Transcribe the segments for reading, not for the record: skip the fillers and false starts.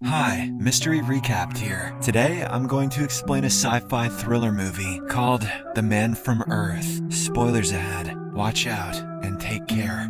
Hi, Mystery Recapped here. Today, I'm going to explain a sci-fi thriller movie called The Man from Earth. Spoilers ahead. Watch out and take care.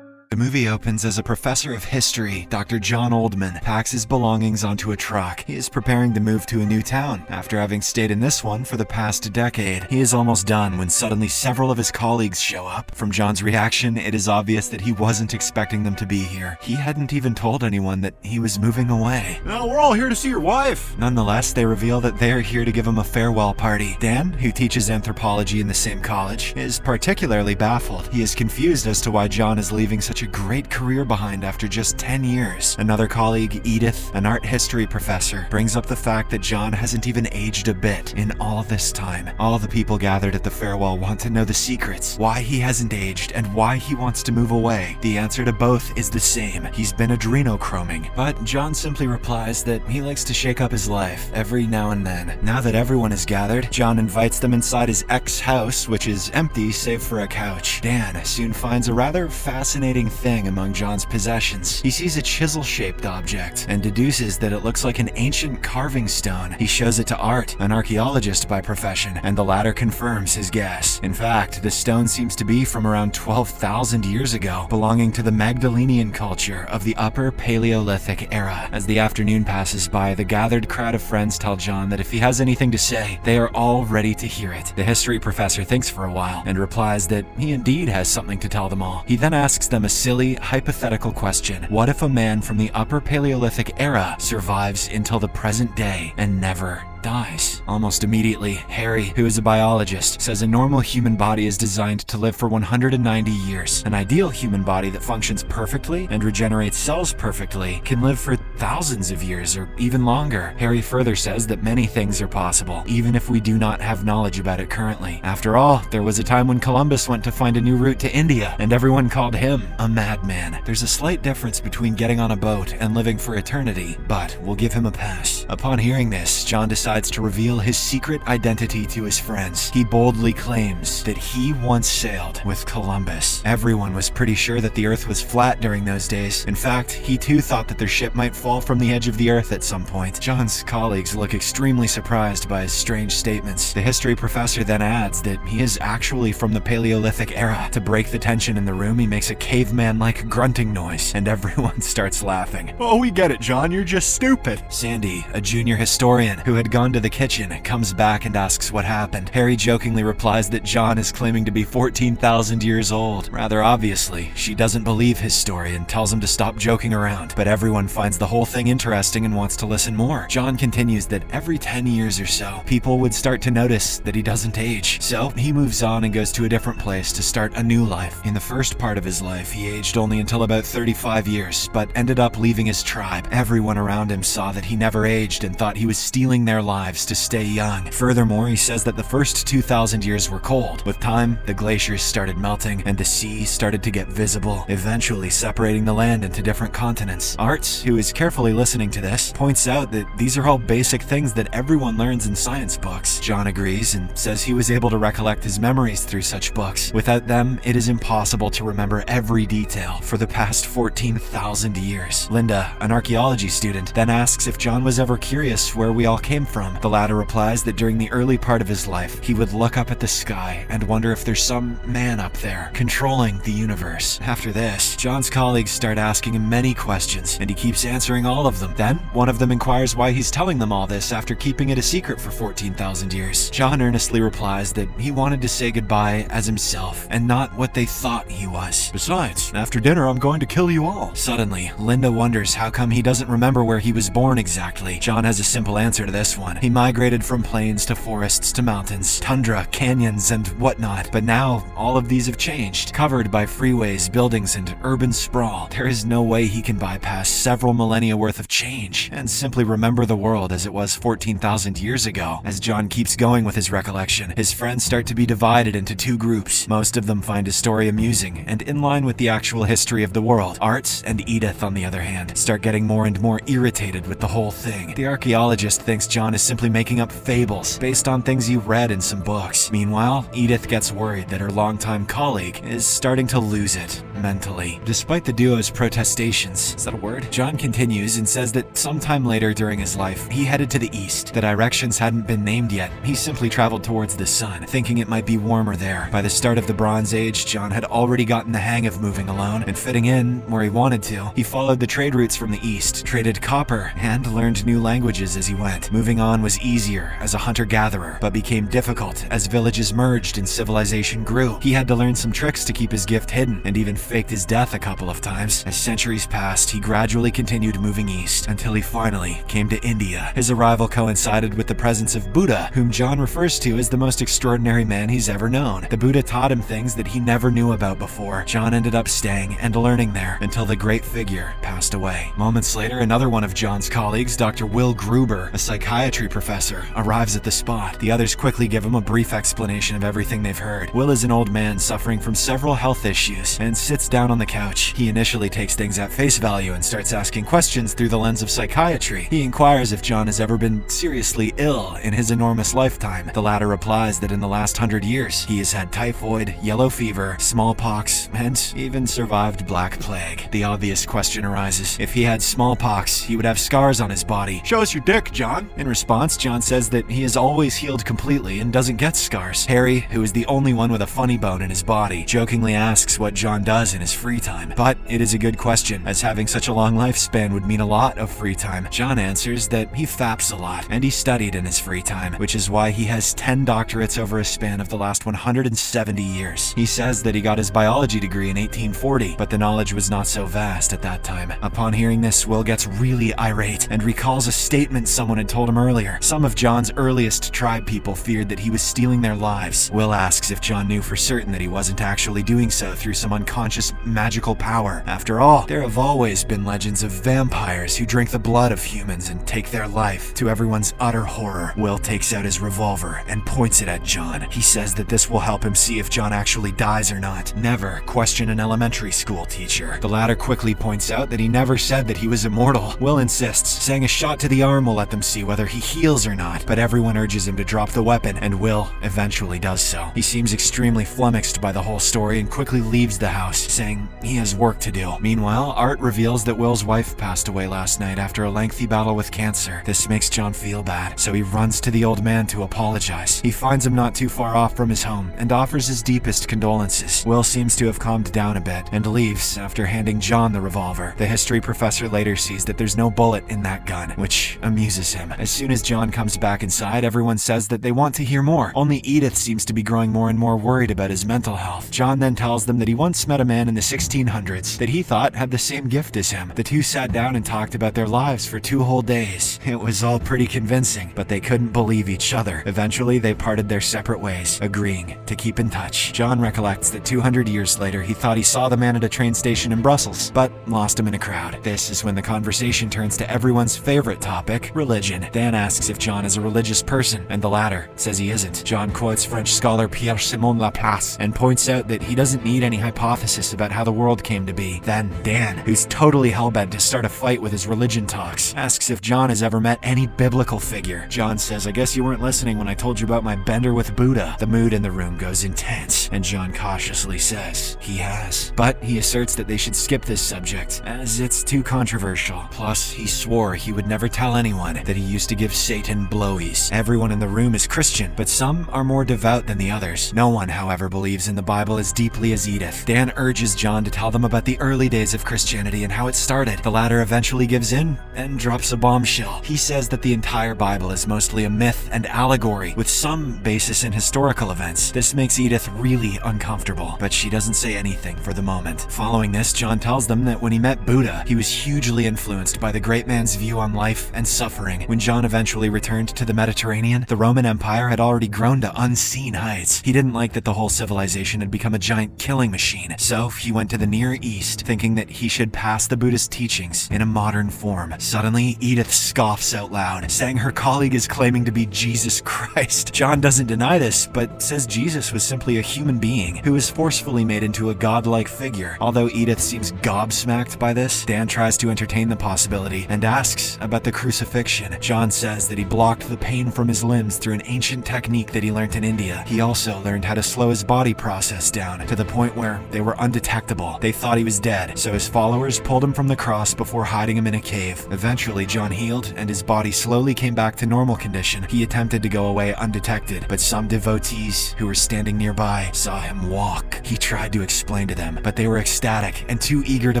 The movie opens as a professor of history, Dr. John Oldman, packs his belongings onto a truck. He is preparing to move to a new town. After having stayed in this one for the past decade, he is almost done when suddenly several of his colleagues show up. From John's reaction, it is obvious that he wasn't expecting them to be here. He hadn't even told anyone that he was moving away. No, we're all here to see your wife. Nonetheless, they reveal that they are here to give him a farewell party. Dan, who teaches anthropology in the same college, is particularly baffled. He is confused as to why John is leaving such a great career behind after just 10 years. Another colleague, Edith, an art history professor, brings up the fact that John hasn't even aged a bit in all this time. All the people gathered at the farewell want to know the secrets, why he hasn't aged, and why he wants to move away. The answer to both is the same. He's been adrenochroming. But John simply replies that he likes to shake up his life every now and then. Now that everyone is gathered, John invites them inside his ex-house, which is empty save for a couch. Dan soon finds a rather fascinating thing among John's possessions. He sees a chisel-shaped object and deduces that it looks like an ancient carving stone. He shows it to Art, an archaeologist by profession, and the latter confirms his guess. In fact, the stone seems to be from around 12,000 years ago, belonging to the Magdalenian culture of the Upper Paleolithic era. As the afternoon passes by, the gathered crowd of friends tell John that if he has anything to say, they are all ready to hear it. The history professor thinks for a while and replies that he indeed has something to tell them all. He then asks them a silly, hypothetical question. What if a man from the Upper Paleolithic era survives until the present day and never dies? Almost immediately, Harry, who is a biologist, says a normal human body is designed to live for 190 years. An ideal human body that functions perfectly and regenerates cells perfectly can live for thousands of years or even longer. Harry further says that many things are possible, even if we do not have knowledge about it currently. After all, there was a time when Columbus went to find a new route to India, and everyone called him a madman. There's a slight difference between getting on a boat and living for eternity, but we'll give him a pass. Upon hearing this, John decides to reveal his secret identity to his friends. He boldly claims that he once sailed with Columbus. Everyone was pretty sure that the Earth was flat during those days. In fact, he too thought that their ship might fall from the edge of the Earth at some point. John's colleagues look extremely surprised by his strange statements. The history professor then adds that he is actually from the Paleolithic era. To break the tension in the room, he makes a caveman-like grunting noise, and everyone starts laughing. Oh, we get it, John. You're just stupid. Sandy, a junior historian who had gone to the kitchen, comes back and asks what happened. Harry jokingly replies that John is claiming to be 14,000 years old. Rather obviously, she doesn't believe his story and tells him to stop joking around, but everyone finds the whole thing interesting and wants to listen more. John continues that every 10 years or so, people would start to notice that he doesn't age. So he moves on and goes to a different place to start a new life. In the first part of his life, he aged only until about 35 years, but ended up leaving his tribe. Everyone around him saw that he never aged and thought he was stealing their lives to stay young. Furthermore, he says that the first 2,000 years were cold. With time, the glaciers started melting and the sea started to get visible, eventually separating the land into different continents. Art, who is carefully listening to this, points out that these are all basic things that everyone learns in science books. John agrees and says he was able to recollect his memories through such books. Without them, it is impossible to remember every detail for the past 14,000 years. Linda, an archaeology student, then asks if John was ever curious where we all came from. The latter replies that during the early part of his life, he would look up at the sky and wonder if there's some man up there controlling the universe. After this, John's colleagues start asking him many questions, and he keeps answering all of them. Then, one of them inquires why he's telling them all this after keeping it a secret for 14,000 years. John earnestly replies that he wanted to say goodbye as himself, and not what they thought he was. Besides, after dinner, I'm going to kill you all. Suddenly, Linda wonders how come he doesn't remember where he was born exactly. John has a simple answer to this one. He migrated from plains to forests to mountains, tundra, canyons, and whatnot. But now, all of these have changed. Covered by freeways, buildings, and urban sprawl, there is no way he can bypass several millennia worth of change and simply remember the world as it was 14,000 years ago. As John keeps going with his recollection, his friends start to be divided into two groups. Most of them find his story amusing and in line with the actual history of the world. Art and Edith, on the other hand, start getting more and more irritated with the whole thing. The archaeologist thinks John is to simply making up fables based on things you read in some books. Meanwhile, Edith gets worried that her longtime colleague is starting to lose it mentally. Despite the duo's protestations, is that a word? John continues and says that sometime later during his life, he headed to the east. The directions hadn't been named yet. He simply traveled towards the sun, thinking it might be warmer there. By the start of the Bronze Age, John had already gotten the hang of moving alone and fitting in where he wanted to. He followed the trade routes from the east, traded copper, and learned new languages as he went. Moving on was easier as a hunter-gatherer, but became difficult as villages merged and civilization grew. He had to learn some tricks to keep his gift hidden, and even faked his death a couple of times. As centuries passed, he gradually continued moving east until he finally came to India. His arrival coincided with the presence of Buddha, whom John refers to as the most extraordinary man he's ever known. The Buddha taught him things that he never knew about before. John ended up staying and learning there until the great figure passed away. Moments later, another one of John's colleagues, Dr. Will Gruber, a psychiatry professor, arrives at the spot. The others quickly give him a brief explanation of everything they've heard. Will is an old man suffering from several health issues and sits down on the couch. He initially takes things at face value and starts asking questions through the lens of psychiatry. He inquires if John has ever been seriously ill in his enormous lifetime. The latter replies that in the last 100 years, he has had typhoid, yellow fever, smallpox, and even survived Black Plague. The obvious question arises: if he had smallpox, he would have scars on his body. Show us your dick, John. In response, John says that he is always healed completely and doesn't get scars. Harry, who is the only one with a funny bone in his body, jokingly asks what John does in his free time. But it is a good question, as having such a long lifespan would mean a lot of free time. John answers that he faps a lot, and he studied in his free time, which is why he has 10 doctorates over a span of the last 170 years. He says that he got his biology degree in 1840, but the knowledge was not so vast at that time. Upon hearing this, Will gets really irate and recalls a statement someone had told him earlier. Some of John's earliest tribe people feared that he was stealing their lives. Will asks if John knew for certain that he wasn't actually doing so through some unconscious magical power. After all, there have always been legends of vampires who drink the blood of humans and take their life. To everyone's utter horror, Will takes out his revolver and points it at John. He says that this will help him see if John actually dies or not. Never question an elementary school teacher. The latter quickly points out that he never said that he was immortal. Will insists, saying a shot to the arm will let them see whether he heals or not, but everyone urges him to drop the weapon, and Will eventually does so. He seems extremely flummoxed by the whole story and quickly leaves the house, saying he has work to do. Meanwhile, Art reveals that Will's wife passed away last night after a lengthy battle with cancer. This makes John feel bad, so he runs to the old man to apologize. He finds him not too far off from his home and offers his deepest condolences. Will seems to have calmed down a bit and leaves after handing John the revolver. The history professor later sees that there's no bullet in that gun, which amuses him. As soon as John comes back inside, everyone says that they want to hear more. Only Edith seems to be growing more and more worried about his mental health. John then tells them that he once met a man in the 1600s that he thought had the same gift as him. The two sat down and talked about their lives for 2 whole days. It was all pretty convincing, but they couldn't believe each other. Eventually, they parted their separate ways, agreeing to keep in touch. John recollects that 200 years later, he thought he saw the man at a train station in Brussels, but lost him in a crowd. This is when the conversation turns to everyone's favorite topic, religion. Dan asks if John is a religious person, and the latter says he isn't. John quotes French scholar Pierre-Simon Laplace and points out that he doesn't need any hypothesis about how the world came to be. Then Dan, who's totally hellbent to start a fight with his religion talks, asks if John has ever met any biblical figure. John says, "I guess you weren't listening when I told you about my bender with Buddha." The mood in the room goes intense, and John cautiously says he has. But he asserts that they should skip this subject, as it's too controversial. Plus, he swore he would never tell anyone that he used to give Satan blowies. Everyone in the room is Christian, but some are more devout than the others. No one, however, believes in the Bible as deeply as Edith. Dan urges John to tell them about the early days of Christianity and how it started. The latter eventually gives in and drops a bombshell. He says that the entire Bible is mostly a myth and allegory, with some basis in historical events. This makes Edith really uncomfortable, but she doesn't say anything for the moment. Following this, John tells them that when he met Buddha, he was hugely influenced by the great man's view on life and suffering. When John eventually returned to the Mediterranean, the Roman Empire had already grown to unseen heights. He didn't like that the whole civilization had become a giant killing machine, so he went to the Near East, thinking that he should pass the Buddhist teachings in a modern form. Suddenly, Edith scoffs out loud, saying her colleague is claiming to be Jesus Christ. John doesn't deny this, but says Jesus was simply a human being who was forcefully made into a godlike figure. Although Edith seems gobsmacked by this, Dan tries to entertain the possibility and asks about the crucifixion. John says that he blocked the pain from his limbs through an ancient technique that he learned in India. He also learned how to slow his body process down to the point where they were undetectable. They thought he was dead, so his followers pulled him from the cross before hiding him in a cave. Eventually, John healed and his body slowly came back to normal condition. He attempted to go away undetected, but some devotees who were standing nearby saw him walk. He tried to explain to them, but they were ecstatic and too eager to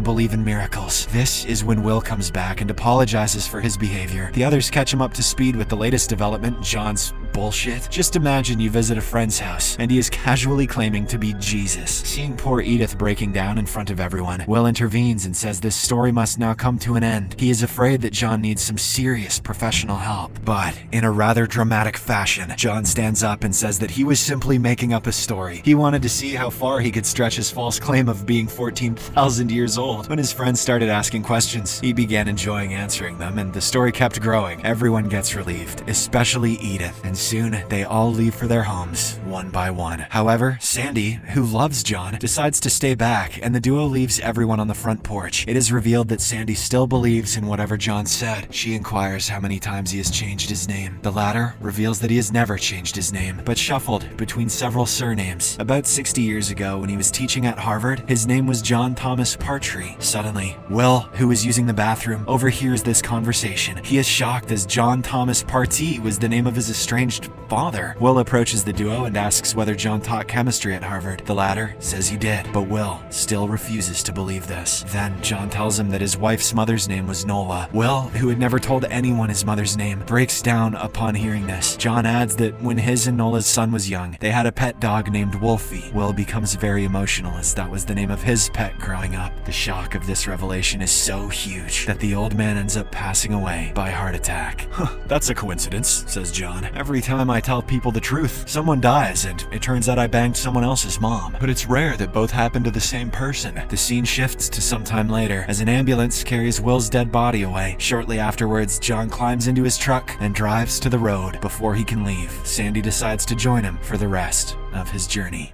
believe in miracles. This is when Will comes back and apologizes for his behavior. The others catch him up to speed with the latest development, John's bullshit. Just imagine you visit a friend's house and he is casually claiming to be Jesus. Seeing poor Edith breaking down in front of everyone, Will intervenes and says this story must now come to an end. He is afraid that John needs some serious professional help. But in a rather dramatic fashion, John stands up and says that he was simply making up a story. He wanted to see how far he could stretch his false claim of being 14,000 years old. When his friends started asking questions, he began enjoying answering them, and the story kept growing. Everyone gets relieved, especially Edith, and soon they all leave for their homes, one by one. However, Sandy, who loves John, decides to stay back, and the duo leaves everyone on the front porch. It is revealed that Sandy still believes in whatever John said. She inquires how many times he has changed his name. The latter reveals that he has never changed his name, but shuffled between several surnames. About 60 years ago, when he was teaching at Harvard, his name was John Thomas Partry. Suddenly, Will, who is using the bathroom, overhears this conversation. He is shocked as John Thomas Partee was the name of his estranged father. Will approaches the duo and asks whether John taught chemistry at Harvard. The latter says he did, but Will still refuses to believe this. Then John tells him that his wife's mother's name was Nola. Will, who had never told anyone his mother's name, breaks down upon hearing this. John adds that when his and Nola's son was young, they had a pet dog named Wolfie. Will becomes very emotional as that was the name of his pet growing up. The shock of this revelation is so huge that the old man ends up passing away by heart attack. That's a coincidence, says John. Every time I tell people the truth, someone dies, and it turns out I banged someone else's mom. But it's rare that both happen to the same person. The scene shifts to some time later as an ambulance carries Will's dead body away. Shortly afterwards, John climbs into his truck and drives to the road. Before he can leave, Sandy decides to join him for the rest of his journey.